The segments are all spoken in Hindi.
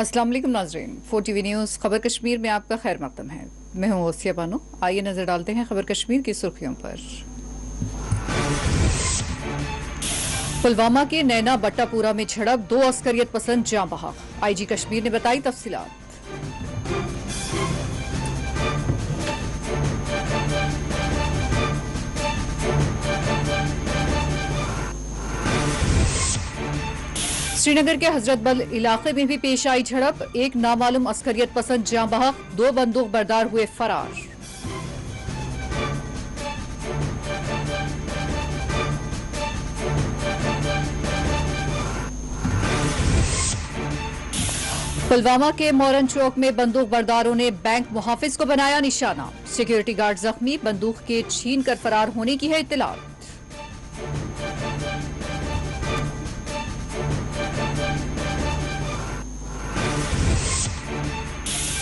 अस्सलाम वालेकुम नाजरीन, 4 TV न्यूज़ खबर कश्मीर में आपका खैर मकदम है। मैं हूँ ओसिया बानो। आइए नजर डालते हैं खबर कश्मीर की सुर्खियों पर। पुलवामा के नैना बट्टापुरा में झड़प, 2 अस्करियत पसंद जाँ बहक। IG कश्मीर ने बताई तफसीलात। श्रीनगर के हजरत बल इलाके में भी पेश आई झड़प, एक नामालूम अस्करियत पसंद जाँ बहक, 2 बंदूक बरदार हुए फरार। पुलवामा के मोरन चौक में बंदूक बरदारों ने बैंक मुहाफिज को बनाया निशाना, सिक्योरिटी गार्ड जख्मी, बंदूक के छीन कर फरार होने की है इत्तला।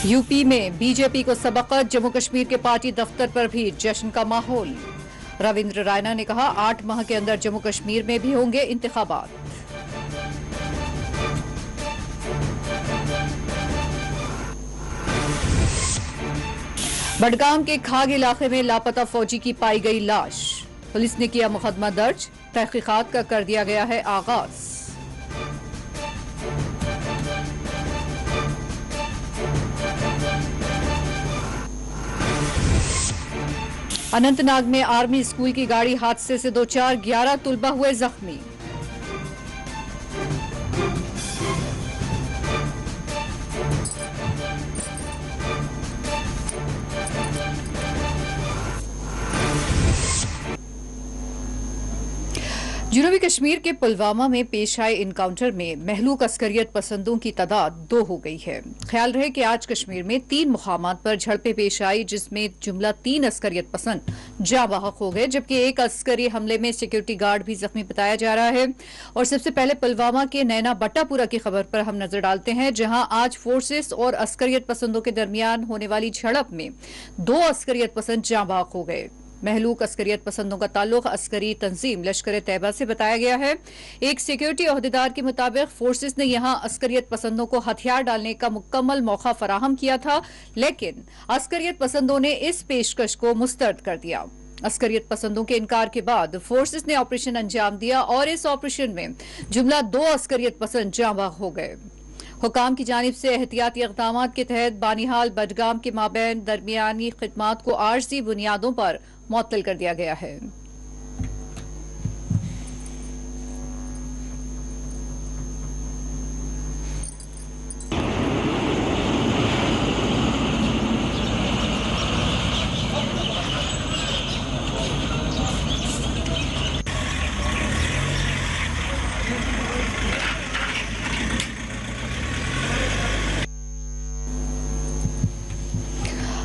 यूपी में बीजेपी को सबकत, जम्मू कश्मीर के पार्टी दफ्तर पर भी जश्न का माहौल। रविंद्र रायना ने कहा 8 माह के अंदर जम्मू कश्मीर में भी होंगे इंतखाबात। बडगाम के खाग इलाके में लापता फौजी की पाई गई लाश, पुलिस ने किया मुकदमा दर्ज, तहकीकात का कर दिया गया है आगाज। अनंतनाग में आर्मी स्कूल की गाड़ी हादसे से 2 4 11 तुलबा हुए जख्मी। जनूबी कश्मीर के पुलवामा में पेश आए इनकाउंटर में महलूक अस्करियत पसंदों की तादाद 2 हो गई है। ख्याल रहे कि आज कश्मीर में 3 मुकामात पर झड़पें पेश आई, जिसमें जुमला 3 अस्करियत पसंद जाँ बहक हो गए, जबकि एक अस्करी हमले में सिक्योरिटी गार्ड भी जख्मी बताया जा रहा है। और सबसे पहले पुलवामा के नैना बट्टापुरा की खबर पर हम नजर डालते हैं, जहां आज फोर्सेस और अस्करियत पसंदों के दरमियान होने वाली झड़प में 2 अस्करियत पसंद जाँ बहक हो गए। महलूक अस्करियत पसंदों का ताल्लुक अस्करी तंजीम लश्कर तैयबा से बताया गया है। एक सिक्योरिटी अहदेदार के मुताबिक फोर्सेस ने यहां अस्करियत पसंदों को हथियार डालने का मुकम्मल मौका फराहम किया था, लेकिन अस्करियत पसंदों ने इस पेशकश को मुस्तरद कर दिया। अस्करियत पसंदों के इनकार के बाद फोर्सेस ने ऑपरेशन अंजाम दिया और इस ऑपरेशन में जुमला 2 अस्करियत पसंद जाँ बहक हो गए। हुकाम की जानिब से एहतियाती इक़दाम के तहत बानिहाल बडगाम के माबैन दरमियानी खिदमात को आर्जी बुनियादों पर मुअत्तल कर दिया गया है।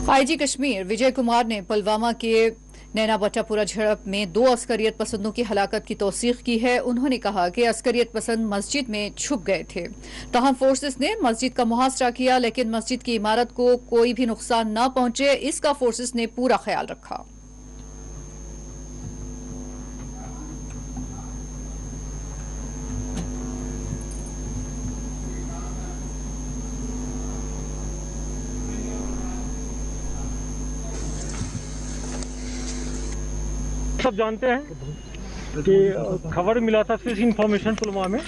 IG कश्मीर विजय कुमार ने पुलवामा के नैना बट्टापुरा झड़प में 2 अस्करियत पसंदों की हलाकत की तौसीक की है। उन्होंने कहा कि अस्करियत पसंद मस्जिद में छुप गए थे, तहम फोर्सेस ने मस्जिद का मुहासरा किया, लेकिन मस्जिद की इमारत को कोई भी नुकसान न पहुंचे, इसका फोर्सेस ने पूरा ख्याल रखा। सब जानते हैं कि खबर मिला था फिर इंफॉर्मेशन पुलवामा में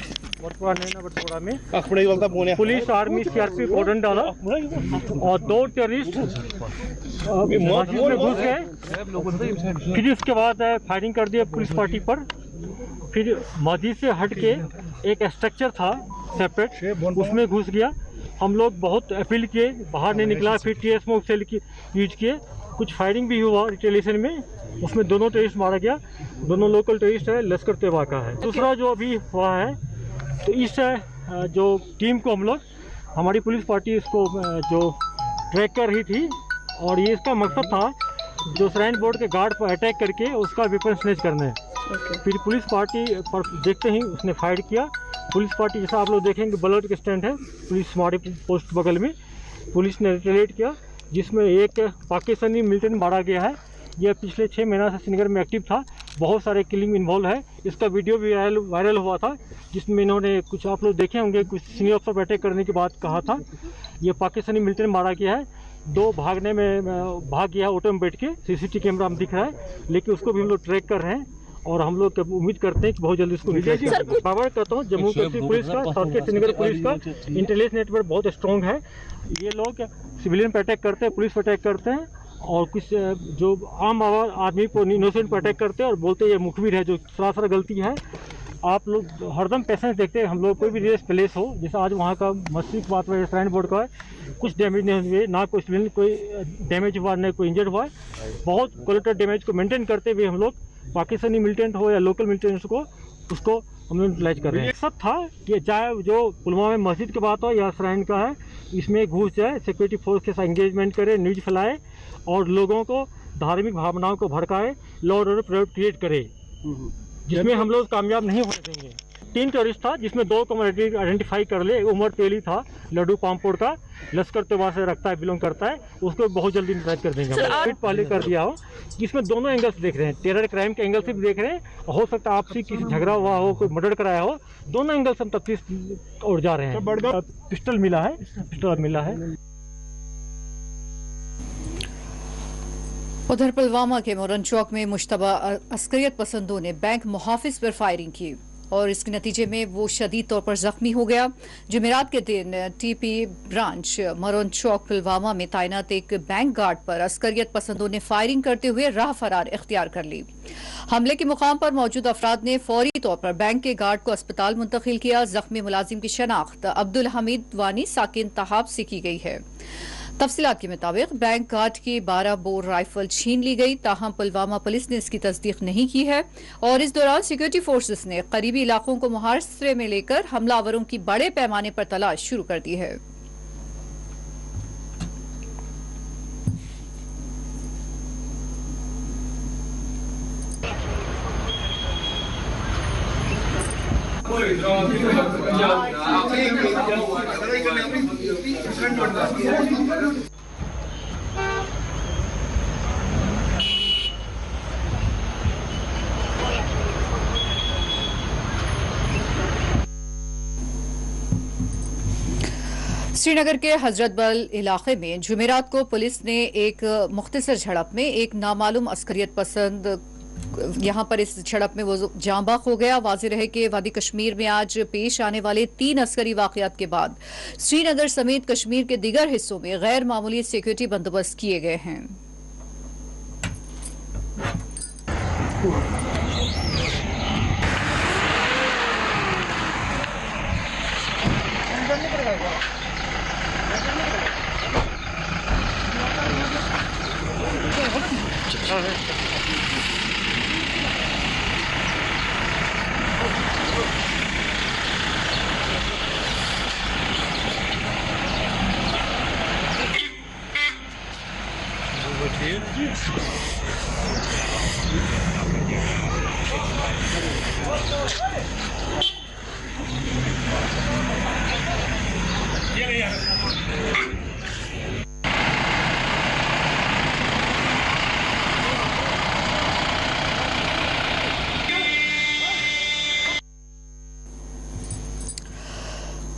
बटवारा में पुलिस आर्मी CRP कॉर्डन डाला और 2 टेररिस्ट मस्जिद में घुस गए। फिर उसके बाद फायरिंग कर दिया पुलिस पार्टी पर। फिर मस्जिद से हट के एक स्ट्रक्चर था सेपरेट, उसमें घुस गया। हम लोग बहुत अपील किए, बाहर नहीं निकला। फिर टीयर स्मोक सेल यूज किए, कुछ फायरिंग भी हुआ रिटेलिएशन में, उसमें 2 टेररिस्ट मारा गया। दोनों लोकल टेररिस्ट है, लश्कर तैयबा का है। दूसरा जो अभी हुआ है, तो इस जो टीम को हम लोग, हमारी पुलिस पार्टी इसको जो ट्रैक कर रही थी, और ये इसका मकसद था जो श्राइन बोर्ड के गार्ड पर अटैक करके उसका वेपन स्नेच करना है। फिर पुलिस पार्टी पर देखते ही उसने फायर किया। पुलिस पार्टी जैसा आप लोग देखेंगे ब्लड के स्टैंड है, पुलिस हमारे पोस्ट बगल में, पुलिस ने रिटेलिएट किया, जिसमें एक पाकिस्तानी मिलिटेंट मारा गया है। यह पिछले 6 महीना से श्रीनगर में एक्टिव था, बहुत सारे किलिंग इन्वॉल्व है। इसका वीडियो भी वायरल हुआ था, जिसमें इन्होंने कुछ आप लोग देखे होंगे, कुछ सीनियर अफसर पर अटैक करने की बात कहा था। ये पाकिस्तानी मिलिट्री ने मारा गया है। 2 भागने में भाग गया, ऑटो में बैठ के, सीसीटीवी कैमरा में दिख रहा है, लेकिन उसको भी हम लोग ट्रैक कर रहे हैं और हम लोग उम्मीद करते हैं कि बहुत जल्दी उसको निकालेंगे। फॉरवर्ड करता हूँ जम्मू कश्मीर पुलिस का, खासकर श्रीनगर पुलिस का इंटेलिजेंस नेटवर्क बहुत स्ट्रॉन्ग है। ये लोग सिविलियन पर अटैक करते हैं, पुलिस पर अटैक करते हैं और कुछ जो आम आदमी को इनोसेंट पर अटैक करते हैं और बोलते हैं ये मुखबिर है, जो सरासर गलती है। आप लोग हरदम पेशेंस देखते हैं। हम लोग कोई भी रेस प्लेस हो, जैसे आज वहाँ का मस्जिद की बात हुआ, श्राइन बोर्ड का है, कुछ डैमेज नहीं हुए, ना कोई सिविलियन कोई डैमेज हुआ, ना कोई इंजर्ड हुआ है। बहुत कोलेटरल डैमेज को मेंटेन करते हुए हम लोग पाकिस्तानी मिलिटेंट हो या लोकल मिलिटेंट्स को, उसको हम लोग यूटिलाइज कर रहे हैं। सब था कि चाहे जो पुलवामा में मस्जिद की बात हो या श्राइन का है, इसमें घुस जाए, सिक्योरिटी फोर्स के साथ इंगेजमेंट करे, न्यूज फैलाए और लोगों को धार्मिक भावनाओं को भड़काए, लॉ और ऑर्डर क्रिएट करे, जिसमें हम लोग कामयाब नहीं होने देंगे। 3 टेररिस्ट था, जिसमें 2 को आइडेंटिफाई कर ले। उमर तेली था, लड्डू पामपोड़ का, लश्कर तैयबा से रखता है, बिलोंग करता है, उसको बहुत जल्दी निकाल कर देंगे। हम पहले कर दिया हो, जिसमें दोनों एंगल से देख रहे हैं, टेरर क्राइम के एंगल से भी देख रहे हैं, हो सकता है आपसी किसी झगड़ा हुआ हो, कोई मर्डर कराया हो, दोनों एंगल से हम तफ्तीश और जा रहे हैं। पिस्टल मिला है। उधर पुलवामा के मोरन चौक में मुश्तबा अस्करियत पसंदों ने बैंक मुहाफिज पर फायरिंग की और इसके नतीजे में वो शदीद तौर पर जख्मी हो गया। जुमेरात के दिन टीपी ब्रांच मोरन चौक पुलवामा में तैनात एक बैंक गार्ड पर अस्करियत पसंदों ने फायरिंग करते हुए राह फरार इख्तियार कर ली। हमले के मुकाम पर मौजूद अफराद ने फौरी तौर पर बैंक के गार्ड को अस्पताल मुंतकिल किया। जख्मी मुलाजिम की शनाख्त अब्दुल हमीद वानी साकिन तहाब से की गई है। तफसीलात के मुताबिक बैंक गार्ड की 12 बोर राइफल छीन ली गई, ताहम पुलवामा पुलिस ने इसकी तस्दीक नहीं की है और इस दौरान सिक्योरिटी फोर्सेस ने करीबी इलाकों को मुहासरे में लेकर हमलावरों की बड़े पैमाने पर तलाश शुरू कर दी है। श्रीनगर के हजरत बल इलाके में जुमेरात को पुलिस ने एक मुख्तसर झड़प में एक नामालूम अस्करियत पसंद यहां पर इस झड़प में वो जाँ बाख हो गया। वाज़ेह रहे कि वादी कश्मीर में आज पेश आने वाले 3 अस्करी वाकयात के बाद श्रीनगर समेत कश्मीर के दीगर हिस्सों में गैर मामूली सिक्योरिटी बंदोबस्त किए गए हैं।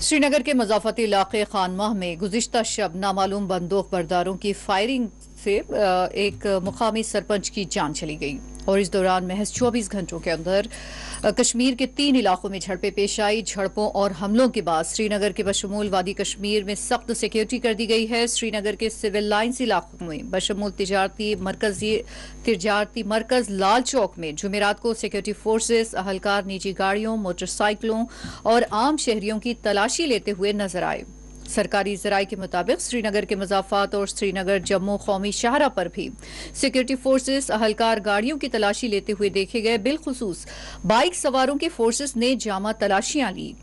श्रीनगर के मजाफती इलाके खानमाह में गुज़िश्ता शब नामालूम बंदूक बरदारों की फायरिंग से एक मुकामी सरपंच की जान चली गई और इस दौरान महज 24 घंटों के अंदर कश्मीर के 3 इलाकों में झड़पें पेश आई। झड़पों और हमलों के बाद श्रीनगर के बशमूल वादी कश्मीर में सख्त सिक्योरिटी कर दी गई है। श्रीनगर के सिविल लाइन्स इलाकों में बशमूल तिजारती मरकज लाल चौक में जुमेरात को सिक्योरिटी फोर्सेस, अहलकार निजी गाड़ियों, मोटरसाइकिलों और आम शहरियों की तलाशी लेते हुए नजर आए। सरकारी ज़राए के मुताबिक श्रीनगर के मज़ाफ़ात और श्रीनगर जम्मू कौमी शाहरा पर भी सिक्योरिटी फोर्सेस, अहलकार गाड़ियों की तलाशी लेते हुए देखे गए। बिलखुसूस बाइक सवारों की फोर्सेस ने जामा तलाशियां ली।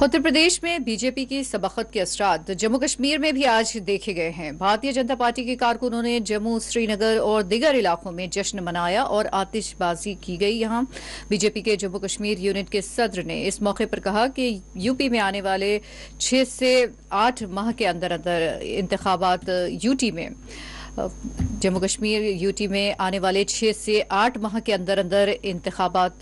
उत्तर प्रदेश में बीजेपी की सबकत के असरात जम्मू कश्मीर में भी आज देखे गए हैं। भारतीय जनता पार्टी के कारकुनों ने जम्मू, श्रीनगर और दीगर इलाकों में जश्न मनाया और आतिशबाजी की गई। यहां बीजेपी के जम्मू कश्मीर यूनिट के सदर ने इस मौके पर कहा कि यूपी में आने वाले 6 से 8 माह के अंदर अंदर इंतखाबात जम्मू कश्मीर यूटी में आने वाले 6 से 8 माह के अंदर अंदर इंतखाबात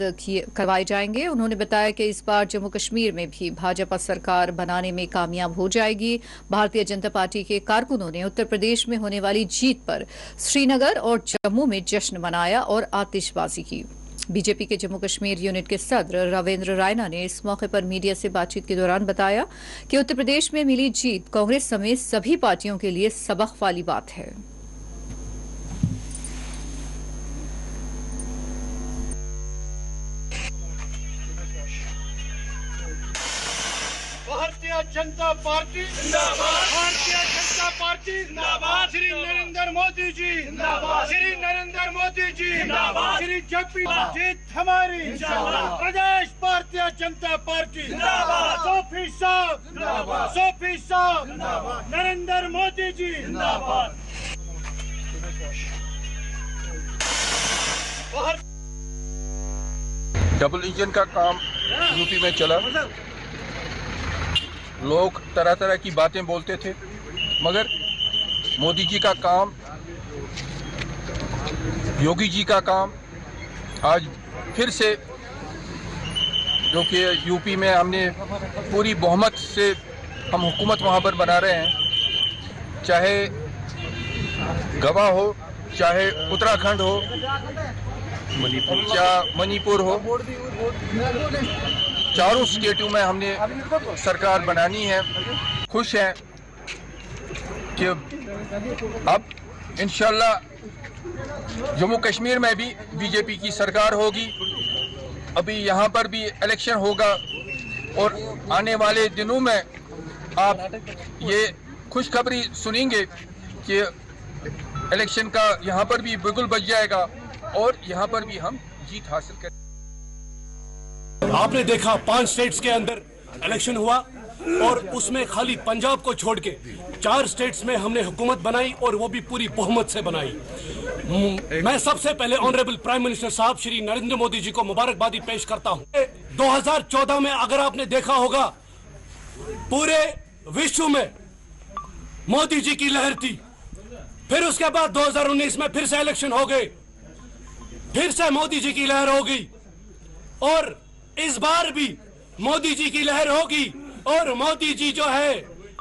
करवाए जाएंगे। उन्होंने बताया कि इस बार जम्मू कश्मीर में भी भाजपा सरकार बनाने में कामयाब हो जाएगी। भारतीय जनता पार्टी के कारकुनों ने उत्तर प्रदेश में होने वाली जीत पर श्रीनगर और जम्मू में जश्न मनाया और आतिशबाजी की। बीजेपी के जम्मू कश्मीर यूनिट के सदर रविंद्र रायना ने इस मौके पर मीडिया से बातचीत के दौरान बताया कि उत्तर प्रदेश में मिली जीत कांग्रेस समेत सभी पार्टियों के लिए सबक वाली बात है। भारतीय जनता पार्टी जिंदाबाद, भारतीय जनता पार्टी जिंदाबाद, श्री नरेंद्र मोदी जी जिंदाबाद, श्री नरेंद्र मोदी जी जिंदाबाद, श्री जेपी जीत हमारी प्रदेश भारतीय जनता पार्टी जिंदाबाद, 100% जिंदाबाद, 100% नरेंद्र मोदी जी जिंदाबाद। डबल इंजन का काम यूपी में चला। लोग तरह तरह की बातें बोलते थे, मगर मोदी जी का काम, योगी जी का काम आज फिर से, जो कि यूपी में हमने पूरी बहुमत से हम हुकूमत वहाँ पर बना रहे हैं, चाहे गवा हो, चाहे उत्तराखंड हो, मणिपुर हो, चारों स्टेटों में हमने सरकार बनानी है। खुश हैं कि अब इंशाल्लाह जम्मू कश्मीर में भी बीजेपी की सरकार होगी। अभी यहाँ पर भी इलेक्शन होगा और आने वाले दिनों में आप ये खुशखबरी सुनेंगे कि इलेक्शन का यहाँ पर भी बिल्कुल बच जाएगा और यहाँ पर भी हम जीत हासिल करेंगे। आपने देखा 5 स्टेट्स के अंदर इलेक्शन हुआ और उसमें खाली पंजाब को छोड़ के 4 स्टेट्स में हमने हुकूमत बनाई और वो भी पूरी बहुमत से बनाई। मैं सबसे पहले ऑनरेबल प्राइम मिनिस्टर साहब श्री नरेंद्र मोदी जी को मुबारकबादी पेश करता हूं। 2014 में अगर आपने देखा होगा पूरे विश्व में मोदी जी की लहर थी, फिर उसके बाद 2019 में फिर से इलेक्शन हो गए, फिर से मोदी जी की लहर हो गई और इस बार भी मोदी जी की लहर होगी। और मोदी जी जो है,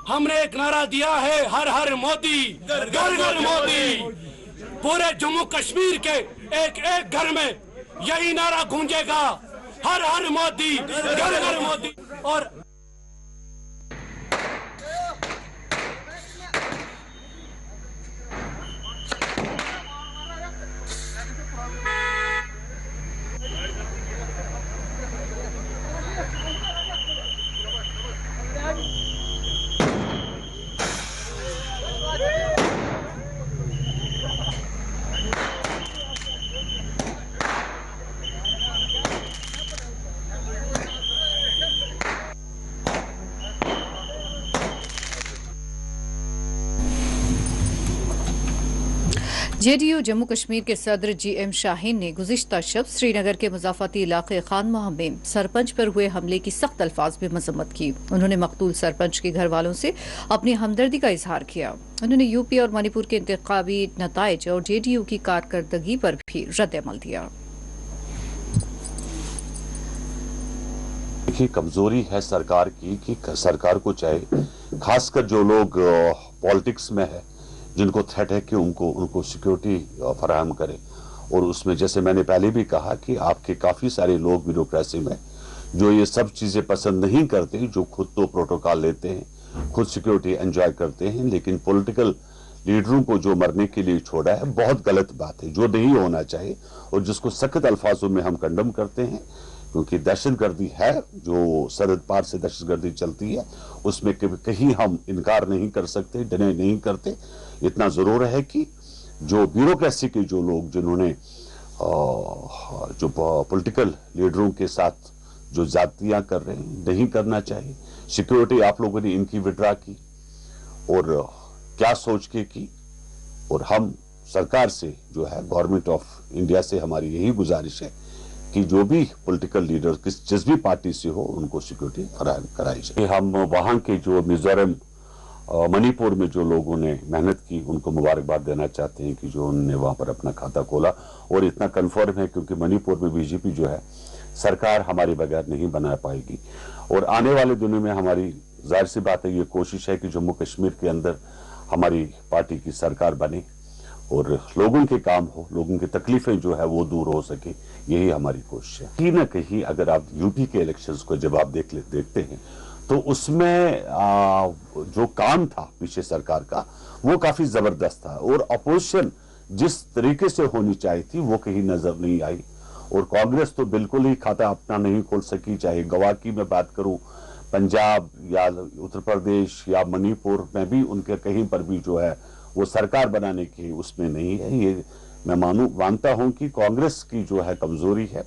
हमने एक नारा दिया है, हर हर मोदी, घर घर मोदी। पूरे जम्मू कश्मीर के एक एक घर में यही नारा गूंजेगा, हर हर मोदी, घर घर मोदी। और जेडीयू जम्मू कश्मीर के सदर जीएम शाहीन ने गुज़िश्ता शब श्रीनगर के मुज़ाफ़ाती इलाके खान माह में सरपंच पर हुए हमले की सख्त अल्फाज में मजम्मत की। उन्होंने मकतूल सरपंच के घर वालों से अपनी हमदर्दी का इजहार किया। उन्होंने यूपी और मणिपुर के इंतखाबी नताइज और जेडीयू की कारकर्दगी पर भी रद्द-ए-अमल दिया। देखिए, कमजोरी है सरकार की कि सरकार को चाहे, खासकर जो लोग पॉलिटिक्स में है, जिनको थ्रेट है कि उनको सिक्योरिटी फराहम करे। और उसमें जैसे मैंने पहले भी कहा कि आपके काफ़ी सारे लोग ब्यूरोक्रेसी में जो ये सब चीज़ें पसंद नहीं करते, जो खुद तो प्रोटोकॉल लेते हैं, खुद सिक्योरिटी एंजॉय करते हैं, लेकिन पॉलिटिकल लीडरों को जो मरने के लिए छोड़ा है, बहुत गलत बात है, जो नहीं होना चाहिए और जिसको सख्त अल्फाजों में हम कंडम करते हैं। क्योंकि दहशतगर्दी है, जो सरहद पार से दहशतगर्दी चलती है, उसमें कहीं हम इनकार नहीं कर सकते, डिनाई नहीं करते। इतना जरूर है कि जो ब्यूरोक्रेसी के जो लोग जिन्होंने जो पॉलिटिकल लीडरों के साथ जो जातियां कर रहे हैं, नहीं करना चाहिए। सिक्योरिटी आप लोगों ने इनकी विड्रा की और क्या सोच के की, और हम सरकार से जो है गवर्नमेंट ऑफ इंडिया से हमारी यही गुजारिश है कि जो भी पॉलिटिकल लीडर जिस भी पार्टी से हो उनको सिक्योरिटी फराहम कराई जाए। हम वहां के जो मिजोरम मणिपुर में जो लोगों ने मेहनत की उनको मुबारकबाद देना चाहते हैं कि जो उन्होंने वहां पर अपना खाता खोला, और इतना कन्फर्म है क्योंकि मणिपुर में बीजेपी जो है सरकार हमारे बगैर नहीं बना पाएगी। और आने वाले दिनों में हमारी जाहिर सी बात है ये कोशिश है कि जम्मू कश्मीर के अंदर हमारी पार्टी की सरकार बने और लोगों के काम हो, लोगों की तकलीफें जो है वो दूर हो सके, यही हमारी कोशिश है। कहीं ना कहीं अगर आप यूपी के इलेक्शंस को जब आप देखते हैं तो उसमें जो काम था पीछे सरकार का वो काफी जबरदस्त था, और अपोजिशन जिस तरीके से होनी चाहिए थी वो कहीं नजर नहीं आई। और कांग्रेस तो बिल्कुल ही खाता अपना नहीं खोल सकी, चाहे गोवा की मैं बात करूं, पंजाब या उत्तर प्रदेश या मणिपुर में भी उनके कहीं पर भी जो है वो सरकार बनाने की उसमें नहीं है। ये मैं मानता हूं कि कांग्रेस की जो है कमजोरी है।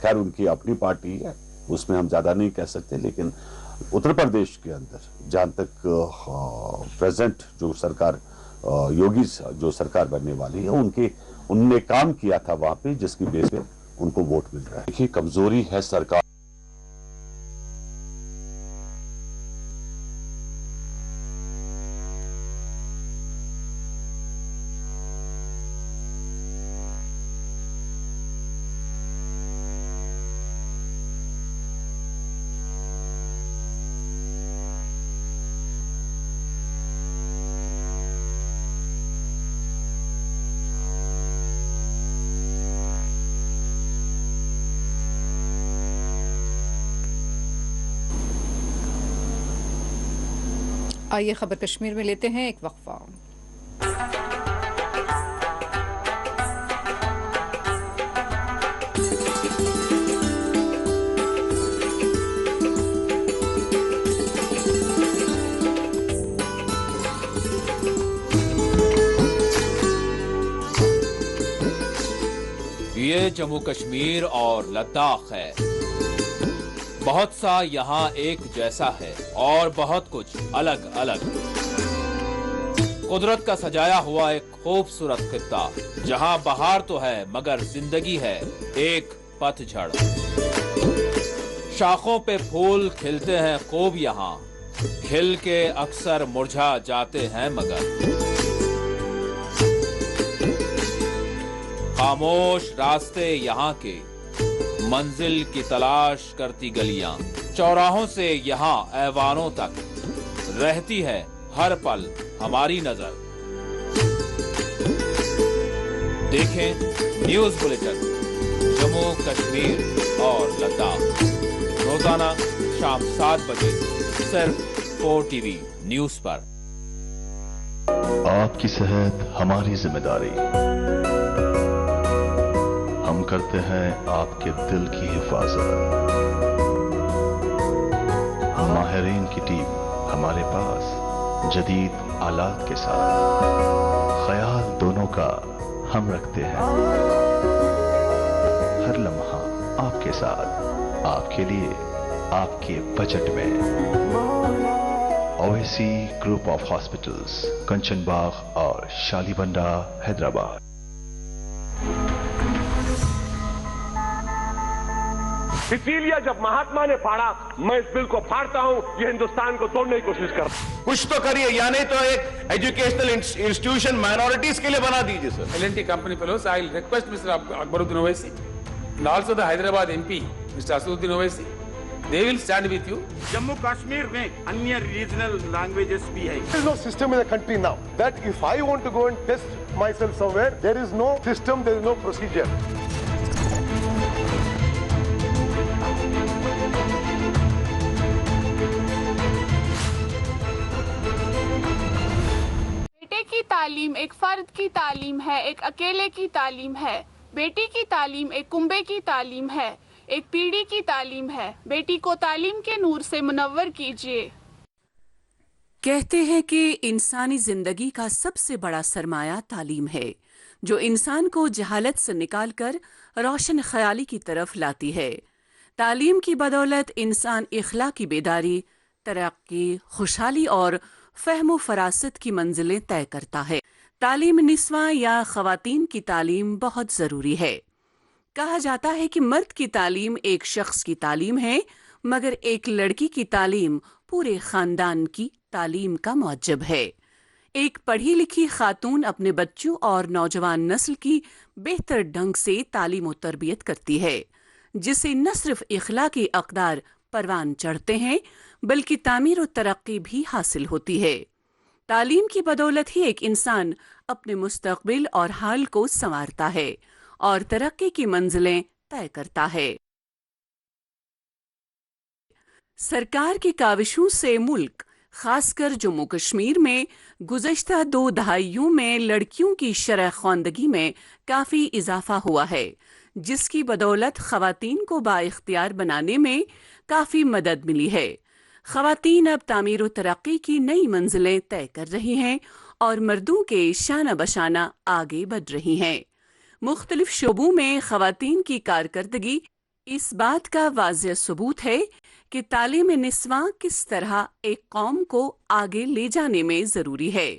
खैर उनकी अपनी पार्टी है, उसमें हम ज्यादा नहीं कह सकते, लेकिन उत्तर प्रदेश के अंदर जहां तक प्रेजेंट जो सरकार योगी जो सरकार बनने वाली है उनने काम किया था वहां पे, जिसकी बेस पे उनको वोट मिल रहा है। देखिए कमजोरी है सरकार। आइए खबर कश्मीर में लेते हैं एक वक्फा। ये जम्मू कश्मीर और लद्दाख है। बहुत सा यहाँ एक जैसा है और बहुत कुछ अलग अलग। कुदरत का सजाया हुआ एक खूबसूरत खित्ता, जहाँ बहार तो है मगर जिंदगी है एक पतझड़। शाखों पे फूल खिलते हैं खूब यहाँ, खिल के अक्सर मुरझा जाते हैं मगर। खामोश रास्ते यहाँ के, मंजिल की तलाश करती गलियां, चौराहों से यहाँ ऐवानों तक रहती है हर पल हमारी नजर। देखें न्यूज बुलेटिन जम्मू कश्मीर और लद्दाख रोजाना शाम 7 बजे सिर्फ 4 टीवी न्यूज पर। आपकी सेहत हमारी जिम्मेदारी। हम करते हैं आपके दिल की हिफाजत। माहिरीन की टीम हमारे पास जदीद आलात के साथ, ख्याल दोनों का हम रखते हैं। हर लम्हा आपके साथ, आपके लिए, आपके बजट में। ओएसी ग्रुप ऑफ हॉस्पिटल्स, कंचन बाग और शालीबंडा, हैदराबाद। इसीलिए जब महात्मा ने फाड़ा, मैं इस बिल को फाड़ता हूं। ये हिंदुस्तान को तोड़ने की कोशिश कर। कुछ तो करिए, या नहीं तो एक एजुकेशनल इंस्टीट्यूशन माइनॉरिटीज के लिए बना दीजिए sir. L&T company fellows, I will request Mr. Akbaruddin Owaisi and also the Hyderabad MP, Mr. Asaduddin Owaisi. They will stand with you. Jammu Kashmir में अन्य रीजनल लैंग्वेजेस भी है। There is no system in the country now that if I want to go and test myself somewhere, there is no system, there is no procedure. बेटे की तालीम एक फर्द की तालीम है, एक अकेले की तालीम है। बेटी की तालीम एक कुंबे की तालीम है। एक पीढ़ी की तालीम है। बेटी को तालीम के नूर से मुनव्वर कीजिए। कहते हैं कि इंसानी जिंदगी का सबसे बड़ा सरमाया तालीम है, जो इंसान को जहालत से निकालकर रोशन ख्याली की तरफ लाती है। तालीम की बदौलत इंसान इखलाकी बेदारी, तरक्की, खुशहाली और फहमो फरासत की मंजिलें तय करता है। तालीम निस्वा या खवातीन की तालीम बहुत ज़रूरी है। कहा जाता है कि मर्द की तालीम एक शख्स की तालीम है, मगर एक लड़की की तालीम पूरे खानदान की तालीम का मौजब है। एक पढ़ी लिखी खातून अपने बच्चों और नौजवान नस्ल की बेहतर ढंग से तालीम और तरबियत करती है, जिसे न सिर्फ इखलाकी अक़दार परवान चढ़ते हैं, बल्कि तामीर और तरक्की भी हासिल होती है। तालीम की बदौलत ही एक इंसान अपने मुस्तक़बिल और हाल को संवारता है और तरक्की की मंजिलें तय करता है। सरकार की काविशों से मुल्क, खासकर जम्मू कश्मीर में गुज़श्ता 2 दहाइयों में लड़कियों की शरह ख़्वानदगी में काफ़ी इजाफा हुआ है, जिसकी बदौलत ख़वातीन को बाइख्तियार बनाने में काफ़ी मदद मिली है। ख़वातीन अब तामीर व तरक्की की नई मंजिलें तय कर रही हैं और मर्दों के शाना बशाना आगे बढ़ रही हैं। मुख्तलिफ शोबों में ख़वातीन की कारकर्दगी इस बात का वाज़ेह सबूत है कि तालीम निस्वा किस तरह एक कौम को आगे ले जाने में ज़रूरी है।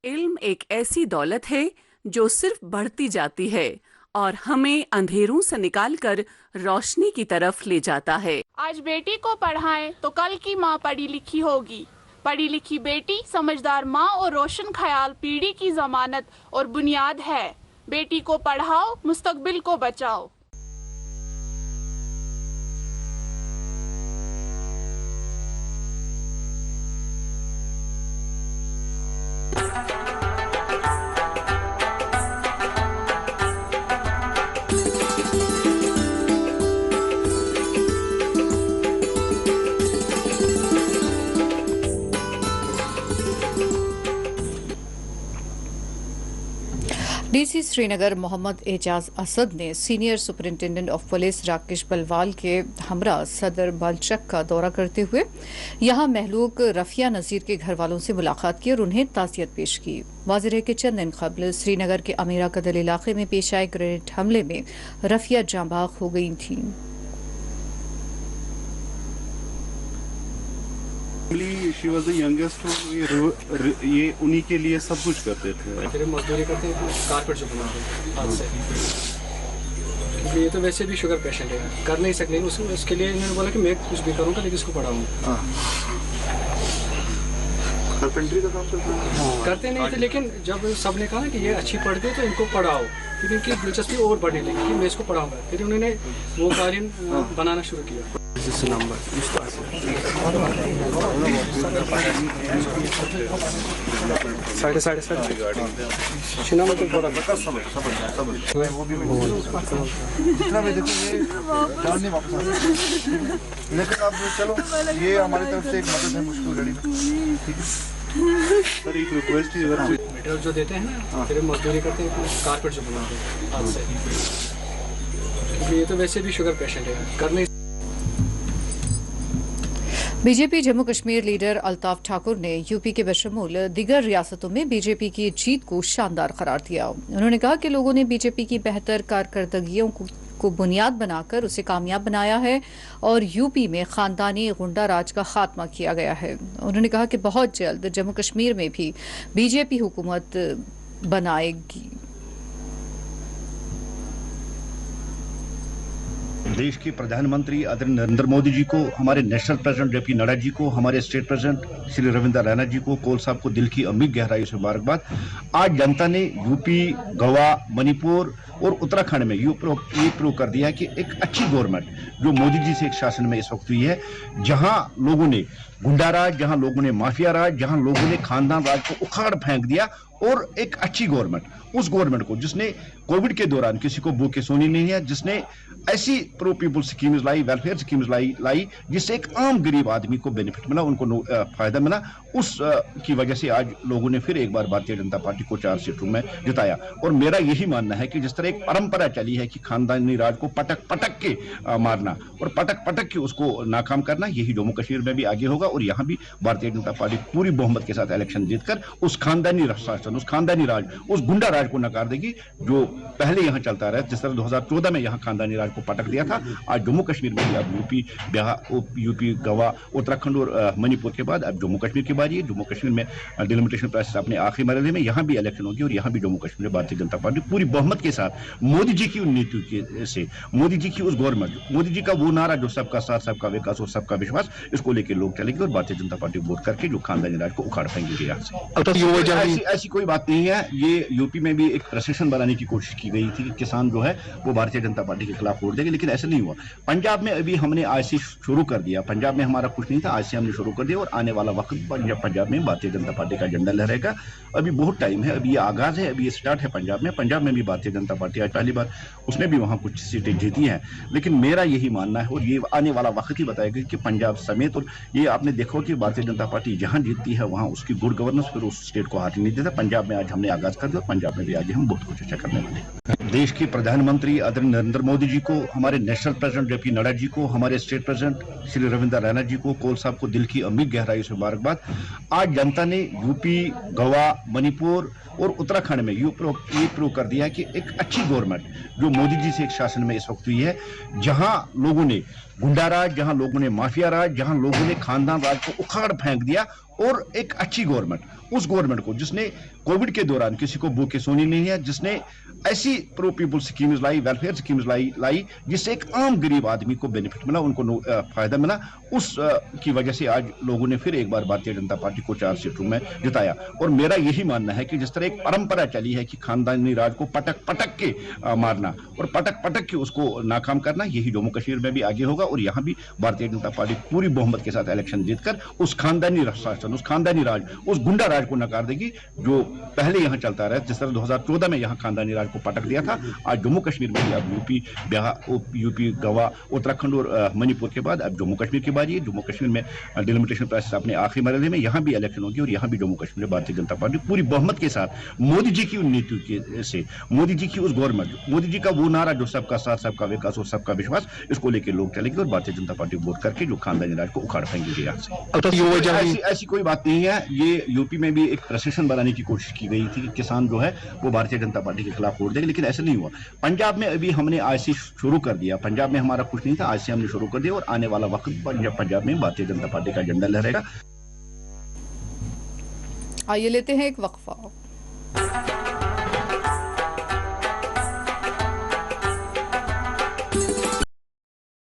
इल्म एक ऐसी दौलत है जो सिर्फ बढ़ती जाती है और हमें अंधेरों से निकालकर रोशनी की तरफ ले जाता है। आज बेटी को पढ़ाएं तो कल की माँ पढ़ी लिखी होगी। पढ़ी लिखी बेटी, समझदार माँ और रोशन ख्याल पीढ़ी की जमानत और बुनियाद है। बेटी को पढ़ाओ, मुस्तकबिल को बचाओ। डीसी श्रीनगर मोहम्मद एजाज असद ने senior superintendent of police Rakesh Balwal के हमरा सदर बालचक का दौरा करते हुए यहां महलूक रफिया नज़ीर के घर वालों से मुलाकात की और उन्हें ताज़ियत पेश की। वाज़ेह है कि चंद दिन कबल श्रीनगर के अमीरा कदल इलाके में पेश आए ग्रेनेड हमले में रफिया जांबाग हो गई थीं। She was the youngest, ये उन्हीं के लिए सब कुछ करते थे। फिर मजदूरी करते हैं, कारपेट जो बनाते हाथ से। ये तो वैसे भी शुगर पेशेंट है, कर नहीं सकते। उसके लिए इन्होंने बोला कि मैं कुछ भी करूँगा लेकिन इसको पढ़ाऊँगा। कारपेंटरी का काम करते नहीं थे, लेकिन जब सबने कहा कि ये अच्छी पढ़ते तो इनको पढ़ाओ, फिर इनकी दिलचस्पी और बढ़ने लगी कि मैं इसको पढ़ाऊँगा। फिर उन्होंने वो कालीन बनाना शुरू किया। साढ़े शिना में तो बड़ा वो भी जितना भी देखो ये जान नहीं वापस लेकिन अब चलो ये हमारी तरफ से एक मदद है मुश्किल घड़ी में। ठीक है सर, एक रिक्वेस्ट है, मटेरियल जो देते हैं ना, फिर मजदूरी करते हैं, कारपेट जो बनाते हैं हाथ से। ये तो वैसे भी शुगर पेशेंट है, कर नहीं। बीजेपी जम्मू कश्मीर लीडर अल्ताफ ठाकुर ने यूपी के बशमूल दीगर रियासतों में बीजेपी की जीत को शानदार करार दिया। उन्होंने कहा कि लोगों ने बीजेपी की बेहतर कारकर्दगियों को बुनियाद बनाकर उसे कामयाब बनाया है और यूपी में खानदानी गुंडा राज का खात्मा किया गया है। उन्होंने कहा कि बहुत जल्द जम्मू कश्मीर में भी बीजेपी हुकूमत बनाएगी। देश के प्रधानमंत्री आदरणीय नरेंद्र मोदी जी को, हमारे national president JP Nadda ji को, हमारे स्टेट प्रेसिडेंट श्री रविंद्र रैना जी को, कोल साहब को दिल की अमीर गहराई से मुबारकबाद। आज जनता ने यूपी, गोवा, मणिपुर और उत्तराखंड में ये प्रूव कर दिया कि एक अच्छी गवर्नमेंट जो मोदी जी से एक शासन में इस वक्त हुई है, जहां लोगों ने गुंडा राज, जहां लोगों ने माफिया राज, जहां लोगों ने खानदान राज को उखाड़ फेंक दिया और एक अच्छी गवर्नमेंट, उस गवर्नमेंट को जिसने कोविड के दौरान किसी को भूखे सोने नहीं दिया, जिसने ऐसी प्रो पीपल स्कीम्स लाई, वेलफेयर स्कीम्स लाई जिससे एक आम गरीब आदमी को बेनिफिट मिला, उनको फायदा मिला, उस की वजह से आज लोगों ने फिर एक बार भारतीय जनता पार्टी को 4 सीटों में जिताया। और मेरा यही मानना है कि जिस तरह एक परंपरा चली है कि खानदानी राज को पटक पटक के मारना और पटक पटक के उसको नाकाम करना, यही जम्मू कश्मीर में भी आगे होगा। और यहाँ भी भारतीय जनता पार्टी पूरी बहुमत के साथ इलेक्शन जीतकर उस खानदानी शासन, उस खानदानी राज, उस गुंडा राज को नकार देगी जो पहले यहाँ चलता रहा। जिस तरह 2014 में यहाँ खानदानी राज को पटक दिया था, आज जम्मू कश्मीर में भी अब यूपी, बिहार, यूपी, गोवा, उत्तराखंड और मणिपुर के बाद अब जम्मू कश्मीर की बारी है। जम्मू कश्मीर में डिलिमिटेशन प्रोसेस अपने आखिरी मरहले में, यहाँ भी इलेक्शन होगी और यहाँ भी जम्मू कश्मीर में भारतीय जनता पार्टी पूरी बहुमत के साथ मोदी जी की नीति से, मोदी जी की उस गवर्नमेंट, मोदी जी का वो नारा जो सबका साथ, सबका विकास और सबका विश्वास, इसको लेकर लोग चलेंगे और भारतीय जनता पार्टी वोट करके जो खानदानी राज को उखाड़ फेंकेगी यहाँ से। ऐसी कोई बात नहीं है। ये यूपी में भी एक प्रशासन बनाने की कोशिश की गई थी कि किसान जो है वो भारतीय जनता पार्टी के खिलाफ वोट देंगे, लेकिन ऐसा नहीं हुआ। पंजाब में अभी हमने आज से शुरू कर दिया। पंजाब में हमारा कुछ नहीं था, आज से हमने शुरू कर दिया और आने वाला वक्त पंजाब में भारतीय जनता पार्टी का झंडा लहरेगा। अभी बहुत टाइम है, अभी ये आगाज है, अभी ये स्टार्ट है पंजाब में। पंजाब में भी भारतीय जनता पार्टी आज पहली बार उसने भी वहां कुछ सीटें जीती हैं। लेकिन मेरा यही मानना है और ये आने वाला वक्त ही बताएगा कि पंजाब समेत, और ये आपने देखो कि भारतीय जनता पार्टी जहां जीतती है वहां उसकी गुड गवर्नेंस फिर उस स्टेट को हाथ नहीं देता। पंजाब में आज हमने आगाज कर दिया और पंजाब में भी आज हम बहुत कुछ अच्छा करने वाले हैं। देश के प्रधानमंत्री आदरणीय नरेंद्र मोदी जी को, हमारे national president JP Nadda ji को, हमारे स्टेट प्रेसिडेंट श्री रविंद्र रैना जी को, कोल साहब को दिल की अमीर गहराई से मुबारकबाद। आज जनता ने यूपी, गोवा, मणिपुर और उत्तराखंड में ये प्रूव कर दिया कि एक अच्छी गवर्नमेंट जो मोदी जी से एक शासन में इस वक्त हुई है, जहां लोगों ने गुंडा राज, जहां लोगों ने माफिया राज, जहां लोगों ने खानदान राज को उखाड़ फेंक दिया, और एक अच्छी गवर्नमेंट, उस गवर्नमेंट को जिसने कोविड के दौरान किसी को भूखे सोनी नहीं है, जिसने ऐसी प्रो पीपल स्कीम्स लाई, वेलफेयर स्कीम्स लाई जिससे एक आम गरीब आदमी को बेनिफिट मिला, उनको फायदा मिला, उस की वजह से आज लोगों ने फिर एक बार भारतीय जनता पार्टी को 4 सीटों में जिताया। और मेरा यही मानना है कि जिस तरह एक परंपरा चली है कि खानदानी राज को पटक पटक के मारना और पटक पटक के उसको नाकाम करना, यही जम्मू कश्मीर में भी आगे होगा। और यहाँ भी भारतीय जनता पार्टी पूरी बहुमत के साथ इलेक्शन जीतकर उस खानदानी शासन, उस खानदानी राज, उस गुंडा राज को नकार देगी जो पहले यहाँ चलता रहा। जिस तरह 2014 में यहाँ खानदानी राज को पटक दिया था, आज जम्मू कश्मीर में भी अब यूपी, बिहार, यूपी, गोवा, उत्तराखंड और मणिपुर के बाद अब जम्मू कश्मीर की बारी है। जम्मू कश्मीर में डिलिमिटेशन प्रोसेस अपने आखिरी मरहले में, यहाँ भी इलेक्शन होगी और यहाँ भी जम्मू कश्मीर में भारतीय जनता पार्टी पूरी बहुमत के साथ मोदी जी की नीति से, मोदी जी की उस गवर्नमेंट, मोदी जी का वो नारा जो सबका साथ, सबका विकास और सबका विश्वास, इसको लेकर लोग चलेंगे और भारतीय जनता पार्टी वोट करके जो खानदानी राज को उखाड़ फेंकेगी यहाँ से। ऐसी कोई बात नहीं है। ये यूपी में भी एक प्रशासन बनाने की कोशिश की गई थी कि किसान जो है वो भारतीय जनता पार्टी के खिलाफ वोट देंगे, लेकिन ऐसा नहीं हुआ। पंजाब में अभी हमने आज से शुरू कर दिया। पंजाब में हमारा कुछ नहीं था, आज से हमने शुरू कर दिया और आने वाला वक्त पंजाब में भारतीय जनता पार्टी का झंडा लहरेगा। आइए लेते हैं एक वक्फा।